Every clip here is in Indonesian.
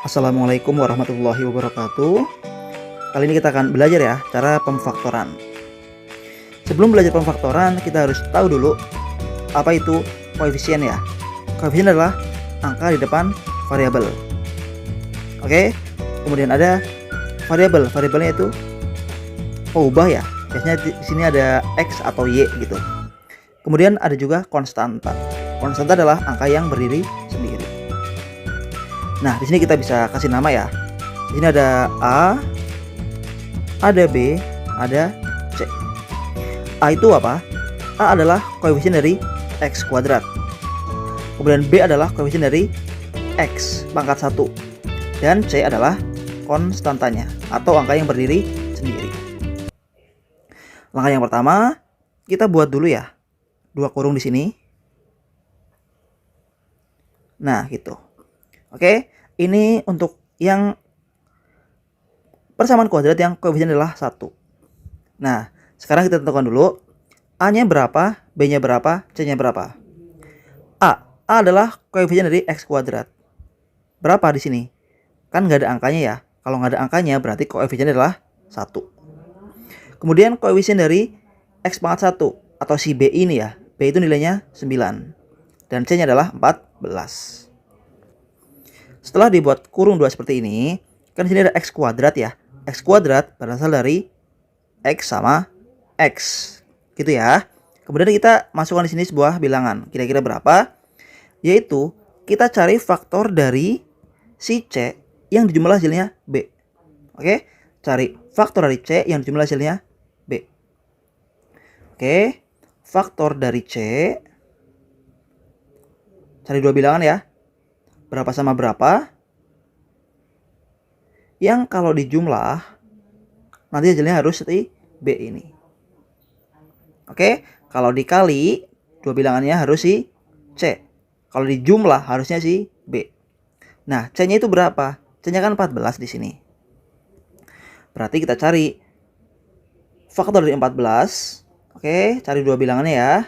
Assalamualaikum warahmatullahi wabarakatuh. Kali ini kita akan belajar ya cara pemfaktoran. Sebelum belajar pemfaktoran, kita harus tahu dulu apa itu koefisien ya. Koefisien adalah angka di depan variabel. Oke. Kemudian ada variabel. Variabelnya itu pengubah ya. Biasanya di sini ada x atau y gitu. Kemudian ada juga konstanta. Konstanta adalah angka yang berdiri sendiri. Nah, di sini kita bisa kasih nama ya. Di sini ada A, ada B, ada C. A itu apa? A adalah koefisien dari x kuadrat. Kemudian B adalah koefisien dari x pangkat 1. Dan C adalah konstantanya atau angka yang berdiri sendiri. Langkah yang pertama, kita buat dulu ya. 2 kurung di sini. Nah, gitu. Oke, ini untuk yang persamaan kuadrat yang koefisien adalah 1. Nah, sekarang kita tentukan dulu A-nya berapa, B-nya berapa, C-nya berapa. A adalah koefisien dari x kuadrat. Berapa di sini? Kan nggak ada angkanya ya. Kalau nggak ada angkanya berarti koefisiennya adalah 1. Kemudian koefisien dari x pangkat 1 atau si B ini ya. B itu nilainya 9. Dan C-nya adalah 14. Setelah dibuat kurung 2 seperti ini, kan di sini ada x kuadrat ya. X kuadrat berasal dari x sama x. Gitu ya. Kemudian kita masukkan di sini sebuah bilangan. Kira-kira berapa? Yaitu kita cari faktor dari si C yang dijumlah hasilnya B. Oke, cari faktor dari C yang dijumlah hasilnya B. Oke, faktor dari C. Cari dua bilangan ya. Berapa sama berapa? Yang kalau dijumlah nanti hasilnya harus seperti B ini. Oke, kalau dikali dua bilangannya harus si C. Kalau dijumlah harusnya si B. Nah, C-nya itu berapa? C-nya kan 14 di sini. Berarti kita cari faktor dari 14. Oke, cari dua bilangannya ya.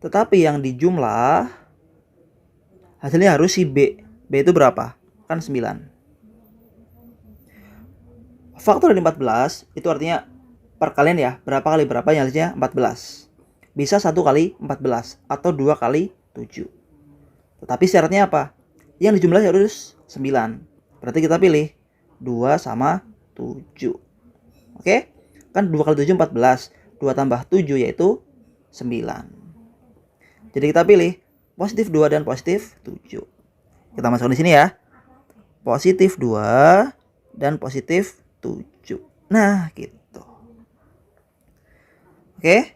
Tetapi yang dijumlah hasilnya harus si B. B itu berapa? Kan 9. Faktor dari 14 itu artinya perkalian ya. Berapa kali berapa yang hasilnya 14. Bisa 1 kali 14 atau 2 kali 7. Tetapi syaratnya apa? Yang dijumlah harus 9. Berarti kita pilih 2 sama 7. Oke? Kan 2 kali 7 14. 2 tambah 7 yaitu 9. Jadi kita pilih positif 2 dan positif 7. Kita masukkan di sini ya. Positif 2 dan positif 7. Nah, gitu. Oke.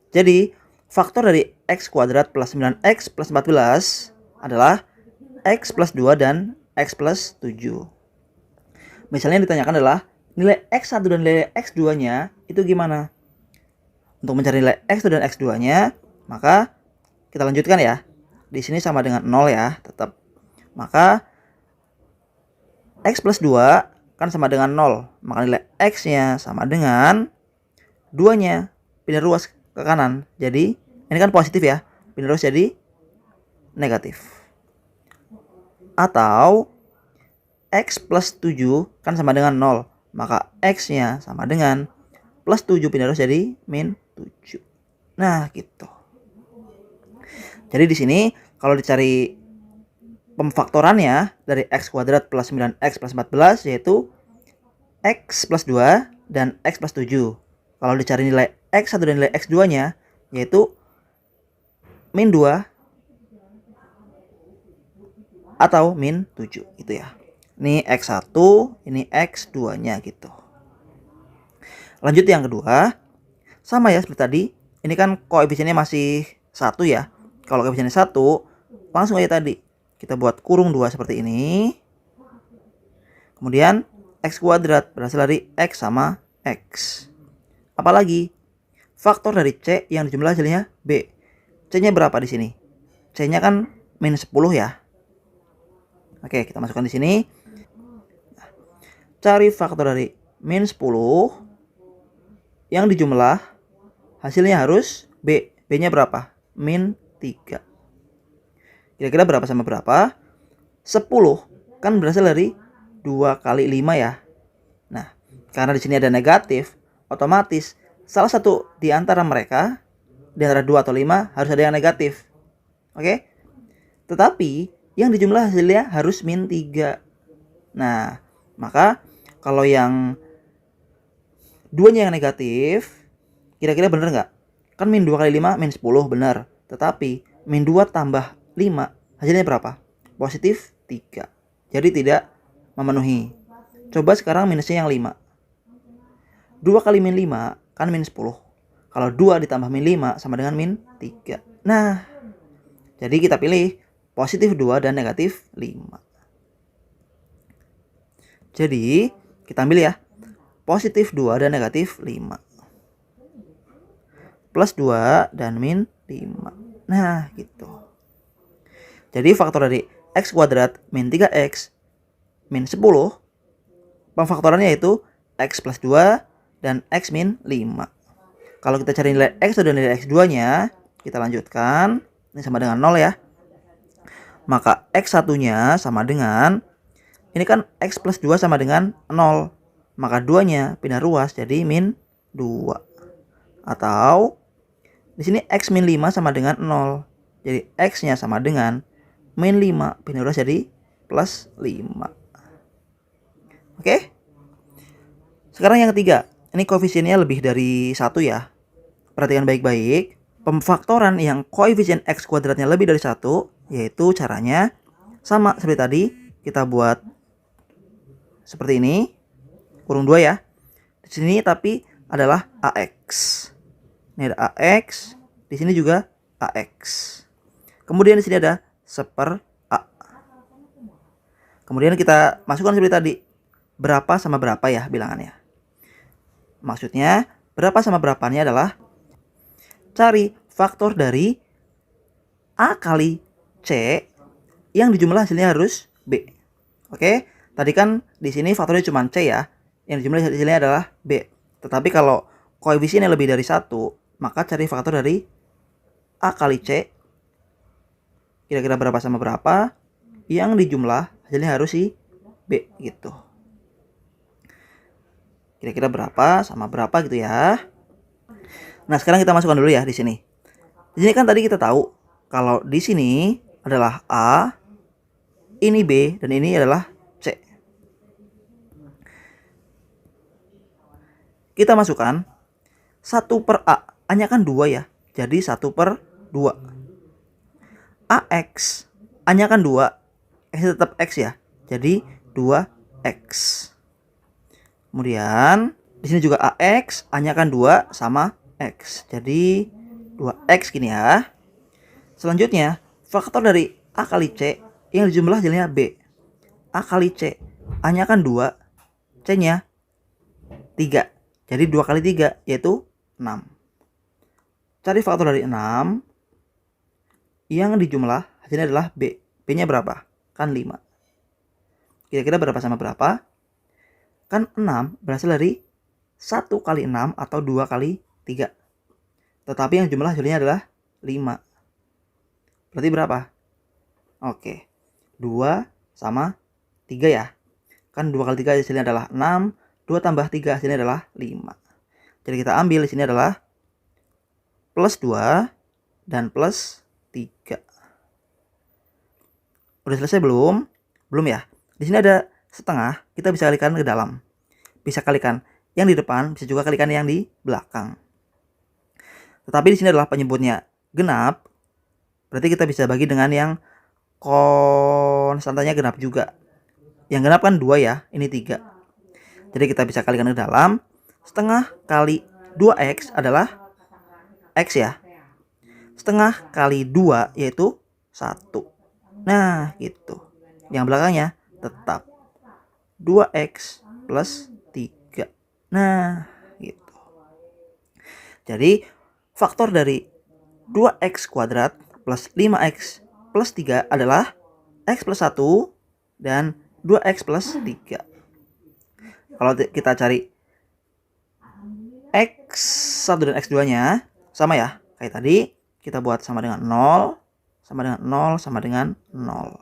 Jadi, faktor dari x kuadrat plus 9x plus 14 adalah x plus 2 dan x plus 7. Misalnya yang ditanyakan adalah nilai x1 dan nilai x2-nya itu gimana? Untuk mencari nilai x1 dan x2-nya, maka kita lanjutkan ya. Di sini sama dengan 0 ya, tetap. Maka x plus 2 kan sama dengan 0. Maka nilai x-nya sama dengan 2-nya. Pindah ruas ke kanan. Jadi ini kan positif ya. Pindah ruas jadi negatif. Atau x plus 7 kan sama dengan 0. Maka x-nya sama dengan plus 7 pindah ruas jadi min 7. Nah, gitu. Jadi di sini kalau dicari pemfaktorannya dari x kuadrat plus 9x plus 14 yaitu x plus 2 dan x plus 7. Kalau dicari nilai x1 dan nilai x2-nya yaitu min 2 atau min 7 gitu ya. Ini x1, ini x2-nya gitu. Lanjut yang kedua. Sama ya seperti tadi. Ini kan koefisiennya masih 1 ya. Kalau koefisiennya 1, langsung aja tadi. Kita buat kurung 2 seperti ini. Kemudian x kuadrat berasal dari x sama x. Apalagi faktor dari C yang dijumlah hasilnya B. C-nya berapa di sini? C-nya kan min 10 ya. Oke, kita masukkan di sini. Cari faktor dari min 10 yang dijumlah hasilnya harus B. B-nya berapa? Min 3. Kira-kira berapa sama berapa? 10 kan berasal dari 2 kali 5 ya. Nah, karena di sini ada negatif, otomatis salah satu di antara mereka, di antara 2 atau 5 harus ada yang negatif. Oke? Tetapi yang dijumlah hasilnya harus min 3. Nah, maka kalau yang duanya yang negatif, kira-kira bener nggak? Kan min 2 kali 5 min 10, bener. Tetapi min 2 tambah 5 hasilnya berapa? Positif 3. Jadi tidak memenuhi. Coba sekarang minusnya yang 5. 2 kali min 5 kan min 10. Kalau 2 ditambah min 5 sama dengan min 3. Nah, jadi kita pilih positif 2 dan negatif 5. Jadi kita ambil ya, positif 2 dan negatif 5. Plus 2 dan min 5. Nah, gitu. Jadi faktor dari x kuadrat min 3x min 10, pemfaktorannya yaitu x plus 2 dan x min 5. Kalau kita cari nilai x dan nilai x2 nya, kita lanjutkan. Ini sama dengan 0 ya. Maka x1 nya sama dengan, ini kan x plus 2 sama dengan 0. Maka 2 nya pindah ruas jadi min 2. Atau di sini x min 5 sama dengan 0. Jadi x nya sama dengan min 5 pindah ruas jadi plus 5. Oke. Sekarang yang ketiga. Ini koefisiennya lebih dari 1 ya. Perhatikan baik-baik. Pemfaktoran yang koefisien x kuadratnya lebih dari 1, yaitu caranya sama seperti tadi. Kita buat seperti ini. Kurung 2 ya. Di sini tapi adalah AX. Ini ada AX. Di sini juga AX. Kemudian di sini ada seper A. Kemudian kita masukkan seperti tadi. Berapa sama berapa ya bilangannya. Maksudnya berapa sama berapanya adalah cari faktor dari A kali C yang dijumlah hasilnya harus B. Oke, tadi kan di sini faktornya cuma C ya. Yang dijumlah hasilnya adalah B. Tetapi kalau koefisiennya lebih dari 1, maka cari faktor dari A kali C. Kira-kira berapa sama berapa yang dijumlah hasilnya harus si B gitu. Kira-kira berapa sama berapa gitu ya. Nah, sekarang kita masukkan dulu ya di sini. Di sini kan tadi kita tahu kalau di sini adalah A, ini B, dan ini adalah C. Kita masukkan 1 per A. A-nya kan 2 ya. Jadi 1 per 2. AX. A-nya kan 2. X tetap X ya. Jadi 2X. Kemudian di sini juga AX, A-nya kan 2 sama X. Jadi 2X gini ya. Selanjutnya, faktor dari A kali C yang dijumlah hasilnya B. A kali C. A-nya kan 2, C-nya 3. Jadi 2 kali 3 yaitu 6. Cari faktor dari 6 yang dijumlah hasilnya adalah B. B-nya berapa? Kan 5. Kira-kira berapa sama berapa? Kan 6 berasal dari 1 kali 6 atau 2 kali 3. Tetapi yang jumlah hasilnya adalah 5. Berarti berapa? Oke. 2 sama 3 ya. Kan 2 kali 3 hasilnya adalah 6. 2 tambah 3 hasilnya adalah 5. Jadi kita ambil di sini adalah plus 2 dan plus 3. Udah selesai belum? Belum ya? Di sini ada setengah, kita bisa kalikan ke dalam. Bisa kalikan yang di depan, bisa juga kalikan yang di belakang. Tetapi di sini adalah penyebutnya genap. Berarti kita bisa bagi dengan yang konstantanya genap juga. Yang genap kan 2 ya, ini 3. Jadi kita bisa kalikan ke dalam. Setengah kali 2x adalah x ya. Setengah kali 2 yaitu 1. Nah, gitu. Yang belakangnya tetap 2x plus 3. Nah, gitu. Jadi, faktor dari 2x kuadrat plus 5x plus 3 adalah x plus 1 dan 2x plus 3. Kalau kita cari x1 dan x2 nya sama ya. Kayak tadi, kita buat sama dengan 0, sama dengan 0, sama dengan 0.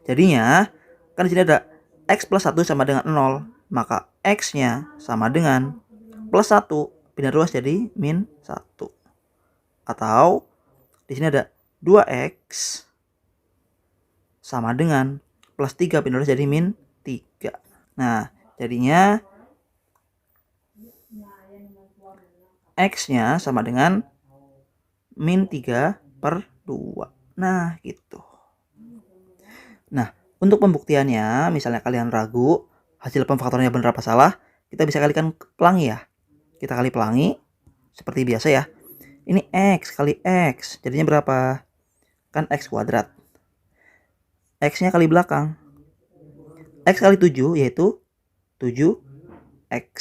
Jadinya kan di sini ada X plus 1 sama dengan 0. Maka X-nya sama dengan plus 1 pindah ruas jadi min 1. Atau di sini ada 2X sama dengan plus 3 pindah ruas jadi min 3. Nah, jadinya X-nya sama dengan min 3 per 2. Nah, gitu. Nah, untuk pembuktiannya, misalnya kalian ragu hasil pemfaktorannya benar apa salah, kita bisa kalikan pelangi ya. Kita kali pelangi seperti biasa ya. Ini X kali X, jadinya berapa? Kan X kuadrat. X-nya kali belakang. X kali 7 yaitu 7X.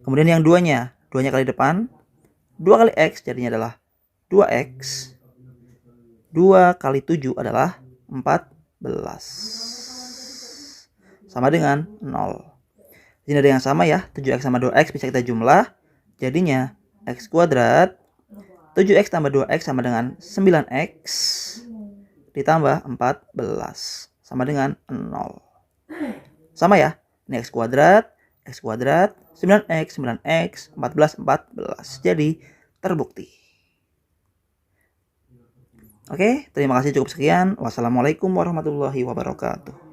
Kemudian yang duanya kali depan. 2 kali X jadinya adalah 2X. 2 kali 7 adalah 14. Sama dengan 0. Di sini ada yang sama ya. 7X sama 2X bisa kita jumlah. Jadinya X kuadrat 7X tambah 2X sama dengan 9X ditambah 14 sama dengan 0. Sama ya. Ini X kuadrat 9X 14 Jadi terbukti. Oke, terima kasih, cukup sekian. Wassalamualaikum warahmatullahi wabarakatuh.